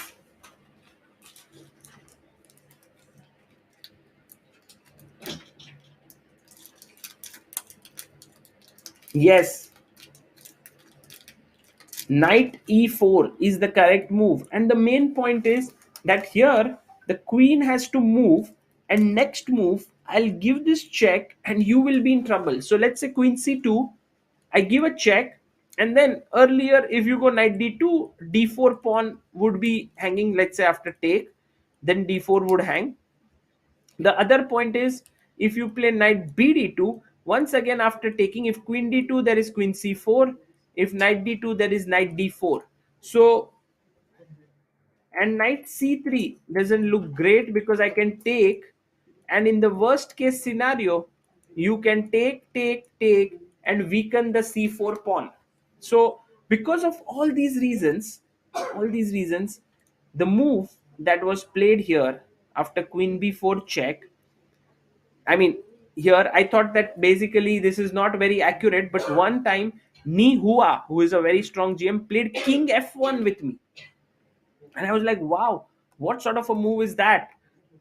Yes, knight e4 is the correct move, and the main point is that here the queen has to move, and next move I'll give this check and you will be in trouble. So let's say queen c2, I give a check, and then earlier if you go knight d2, d4 pawn would be hanging, let's say after take, then d4 would hang. The other point is, if you play knight bd2, once again after taking, if queen d2 there is queen c4, if knight d2 there is knight d4. So, and knight c3 doesn't look great because I can take, and in the worst case scenario you can take and weaken the c4 pawn. So because of all these reasons, the move that was played here after queen b4 check, I mean, here I thought that basically this is not very accurate, but one time Ni Hua, who is a very strong GM, played King F1 with me, and I was like, "Wow, what sort of a move is that?"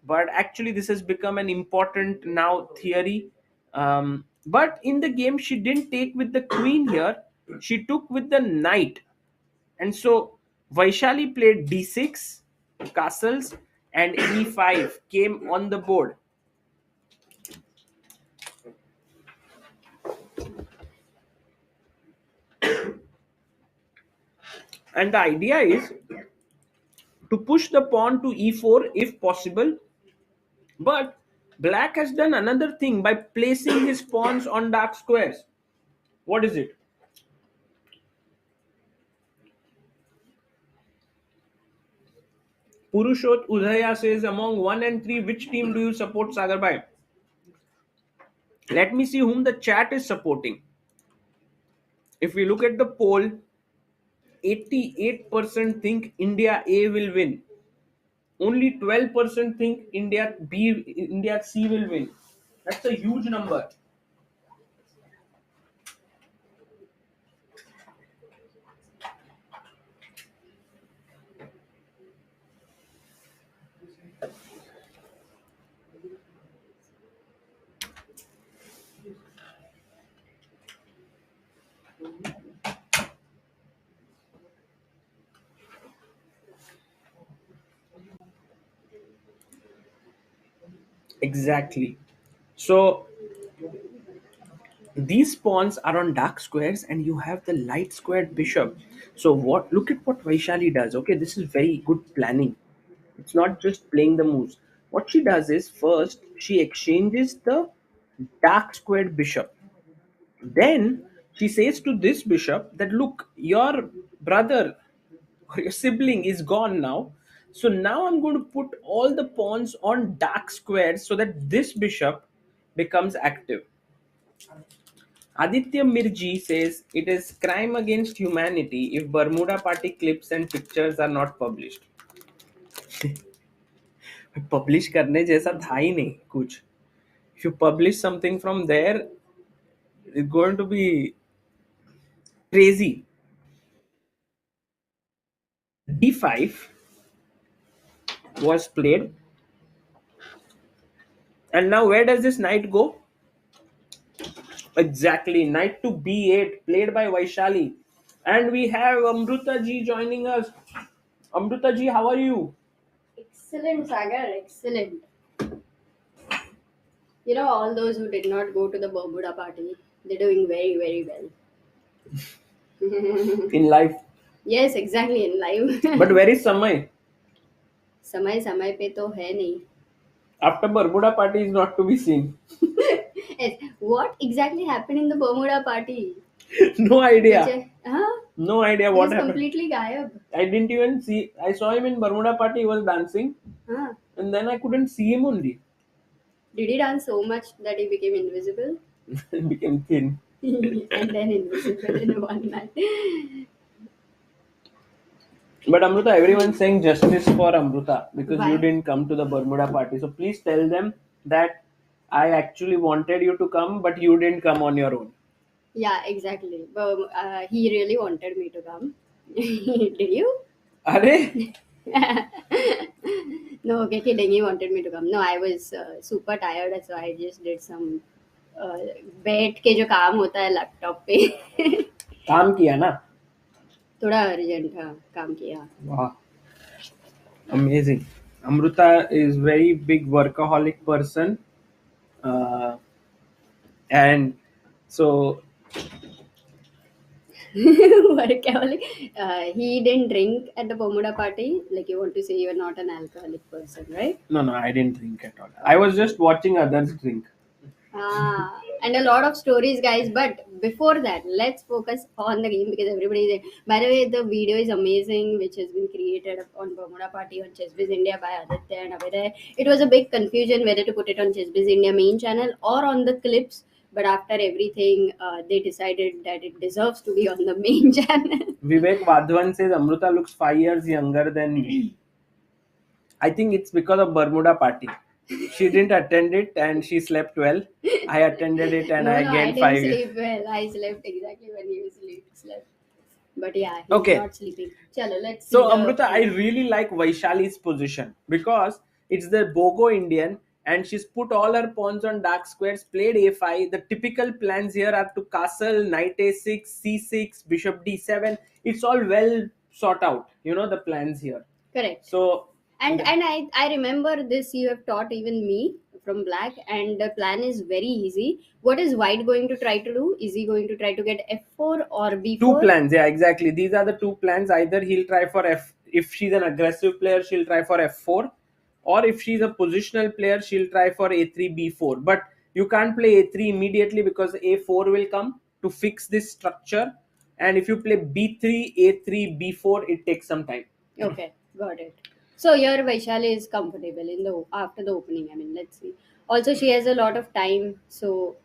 But actually, this has become an important now theory. But in the game, she didn't take with the queen here; she took with the knight, and so Vaishali played D6 castles, and E5 came on the board. And the idea is to push the pawn to e4 if possible. But black has done another thing by placing his pawns on dark squares. What is it? Purushot Udhaya says, among 1 and 3, which team do you support, Sagar Bhai? Let me see whom the chat is supporting. If we look at the poll, 88% think India A will win. Only 12% think India C will win. That's a huge number. Exactly. So these pawns are on dark squares, and you have the light squared bishop. So what? Look at what Vaishali does. Okay, this is very good planning. It's not just playing the moves. What she does is, first she exchanges the dark squared bishop. Then she says to this bishop that, look, your brother or your sibling is gone now. So now I'm going to put all the pawns on dark squares so that this bishop becomes active. Aditya Mirji says it is crime against humanity if Bermuda Party clips and pictures are not published. Publish करने जैसा था ही नहीं कुछ. If you publish something from there, it's going to be crazy. D5 was played, and now where does this knight go? Exactly, knight to B8, played by Vaishali, and we have Amruta ji joining us. Amruta ji, how are you? Excellent, Sagar. Excellent. You know, all those who did not go to the Bermuda party, they're doing very, very well. In life. Yes, exactly, in life. But where is Samay? समय समय पे तो है नहीं. After Bermuda party is not to be seen. Yes. What exactly happened in the Bermuda party? No idea. Huh? No idea He what was happened. completely gayab. I didn't even see. I saw him in Bermuda party. He was dancing, Huh? and then I couldn't see him only. Did he dance so much that he became invisible? Became thin. And then invisible in one night. But Amruta, everyone's saying justice for Amruta because Why? you didn't come to the Bermuda party. So please tell them that I actually wanted you to come, but you didn't come on your own. Yeah, exactly. But he really wanted me to come. Did you? Are? No, okay, kidding. He wanted me to come. No, I was super tired, so I just did some बैठ के जो काम होता है laptop पे काम किया ना. थोड़ा अर्जेंट था, काम किया. Wow, amazing. Amruta is very big workaholic person, uh, and so Workaholic. He didn't drink at the Bermuda party. Like you want to say you're not an alcoholic person, right? no, I didn't drink at all. I was just watching others drink. And a lot of stories, guys. But before that, let's focus on the game because everybody is. By the way, the video is amazing, which has been created on Bermuda Party on ChessBiz India by Aditya and Abhiday. It was a big confusion whether to put it on ChessBiz India main channel or on the clips. But after everything, they decided that it deserves to be on the main channel. Vivek Vadhavan says Amruta looks 5 years younger than me. I think it's because of Bermuda party. She didn't attend it and she slept well. I attended it and No, I no, I gained didn't 5 years. sleep well. I slept exactly when you slept. But yeah, he's Okay. not sleeping. Chalo, let's see. So the- Amruta, I really like Vaishali's position because it's the Bogo Indian and she's put all her pawns on dark squares, played a5. The typical plans here are to castle, knight a6, c6, bishop d7. It's all well sought out, you know, the plans here. Correct. So And I remember this you have taught even me from black, and the plan is very easy. What is white going to try to do? Is he going to try to get f4 or b4? two plans, yeah, exactly. These are the two plans. Either he'll try for f. If she's an aggressive player, she'll try for f4, or if she's a positional player, she'll try for a3, b4. But you can't play a3 immediately because a4 will come to fix this structure. And if you play b3, a3, b4, it takes some time. Okay, got it. So your Vaishali is comfortable in the after the opening. I mean, let's see. Also, she has a lot of time, so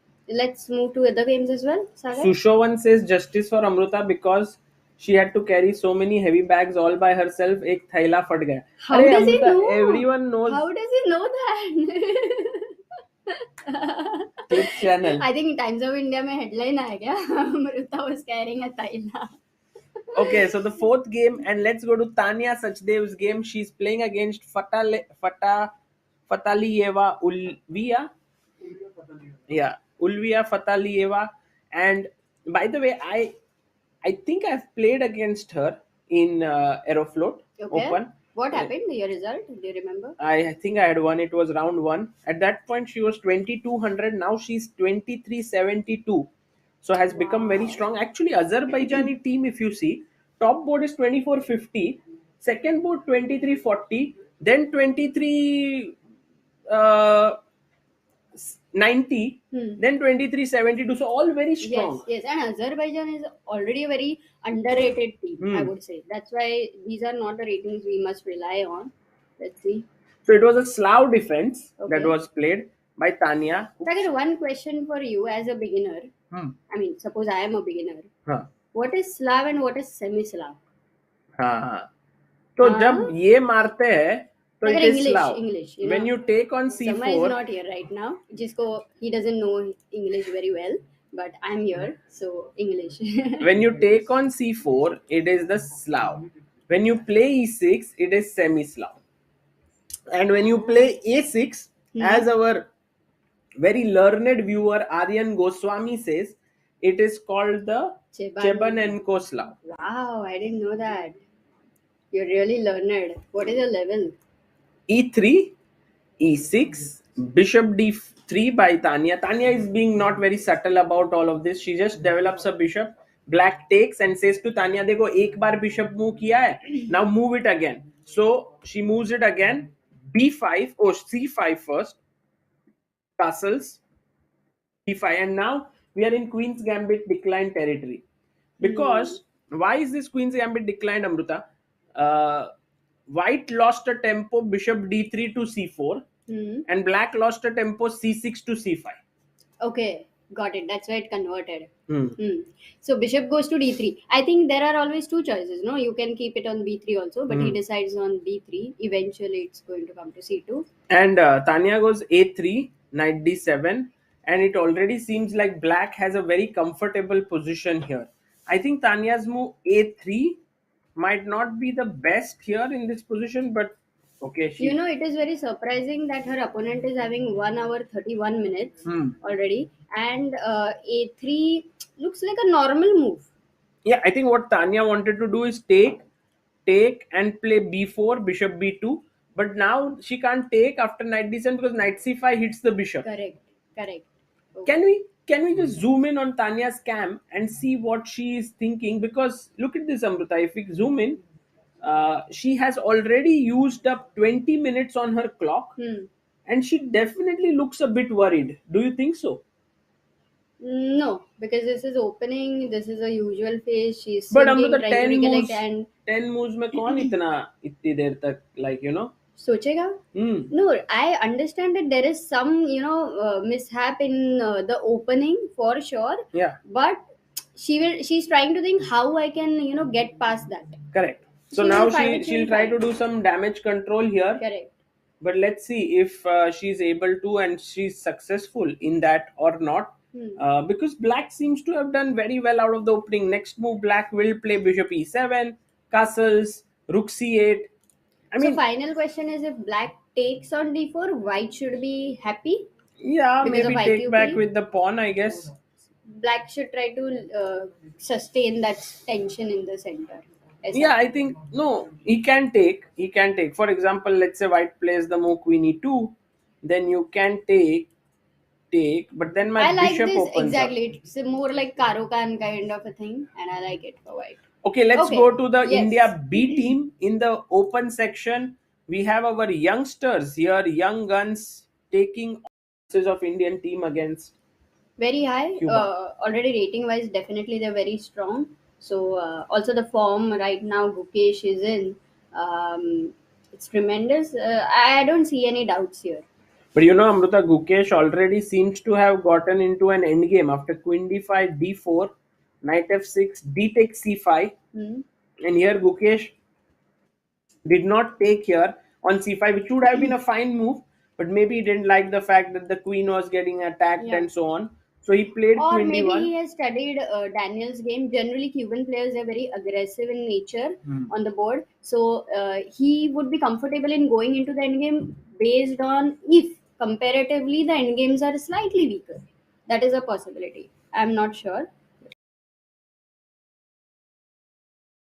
let's move to other games as well. Sagar? Sushovan says justice for Amruta because she had to carry so many heavy bags all by herself. Ek thaila fat gaya. How Arey does he Amruta, know? everyone knows How does he know that? Clip channel. I think Times of India में headline आया क्या? Amruta was carrying a thaila. Okay, so the fourth game, and let's go to Tanya Sachdev's game. She's playing against Fatalieva Ulvia. Yeah, Ulvia Fatalieva. And by the way, I think I've played against her in Aeroflot Okay. Open. What happened? Your result? Do you remember? I think I had won. It was round 1. At that point, she was 2200. Now she's 2372. So has become very strong. Actually, Azerbaijani team, if you see, top board is 2450, second board 2340, then 2390, then 2372. So all very strong. Yes, and Azerbaijan is already a very underrated team, I would say. That's why these are not the ratings we must rely on. Let's see. So it was a Slav defense that Okay. was played by Tanya. Sagar, one question for you as a beginner. I mean, suppose I am a beginner. हाँ What is Slav and what is semi-Slav? हाँ तो जब ये मारते हैं तो Sagar, it is Slav. English. When you take on Sama is c4, not here right now. He doesn't know English very well, but I'm here, so English. when you take on c4, it is the Slav. When you play e6, it is semi-Slav. And when you play a6, as our very learned viewer Aryan Goswami says, it is called the Chebanenko Slav. Wow, I didn't know that. You're really learned. What is your level? e3, e6, bishop d3 by Tanya. Tanya is being not very subtle about all of this. She just develops a bishop. Black takes and says to Tanya, देखो एक बार bishop move किया है, now move it again. So she moves it again. b5 or c5 first. Castles d5, and now we are in Queen's Gambit decline territory. Because why is this Queen's Gambit declined, Amruta? White lost a tempo bishop d3 to c4, and black lost a tempo c6 to c5. Okay, got it. That's why it converted. So bishop goes to d3. I think there are always two choices. No, you can keep it on b3 also, but he decides on b3. Eventually, it's going to come to c2. And Tanya goes a3, knight d7, and it already seems like black has a very comfortable position here. I think Tanya's move a3 might not be the best here in this position, but Okay, You know, it is very surprising that her opponent is having 1 hour 31 minutes Hmm. already, and a3 looks like a normal move. Yeah, I think what Tanya wanted to do is take and play b4, bishop b2. But now she can't take after knight d7 because knight c5 hits the bishop. Correct, correct. Can Okay. we just zoom in on Tanya's cam and see what she is thinking? Because look at this, Amrita. If we zoom in, she has already used up 20 minutes on her clock, Hmm. and she definitely looks a bit worried. Do you think so? No, because this is opening, this is a usual phase. She's But thinking, Amrita, trying to 10 recollect, moves, and 10 moves में कौन इतनी देर तक, like, you know? sochega. Hmm. No, I understand that there is some, mishap in the opening for sure. Yeah. But she's trying to think how I can, get past that. Correct. So She now will find it. She she'll will try to find. do some damage control here. Correct. But let's see if she's able to and she's successful in that or not. Hmm. Because black seems to have done very well out of the opening. Next move, black will play bishop e7, castles, rook c8. I So mean, final question is, if black takes on d4, white should be happy yeah, because of maybe take back IQP. with the pawn, I guess. Black should try to sustain that tension in the center. Yeah, I think no, he can take. He can take. For example, let's say white plays the move queen e2, then you can take, but then my I like bishop this opens up. exactly. It's more like Karokan kind of a thing, and I like it for white. Okay, let's Okay. go to the Yes. India B team. In the open section, we have our youngsters here, young guns taking chances of Indian team against Very high. Cuba. Already rating wise, definitely they're very strong. So also the form right now Gukesh is in. It's tremendous. I don't see any doubts here. But you know, Amruta, Gukesh already seems to have gotten into an endgame after queen d5, d4, knight f6, d takes c5. Hmm. And here Gukesh did not take here on c5, which would have been a fine move, but maybe he didn't like the fact that the queen was getting attacked Yeah. and so on. So he played Or queen maybe he d1. has studied Daniel's game. Generally, Cuban players are very aggressive in nature on the board. So he would be comfortable in going into the endgame based on if comparatively the endgames are slightly weaker. That is a possibility. I'm not sure.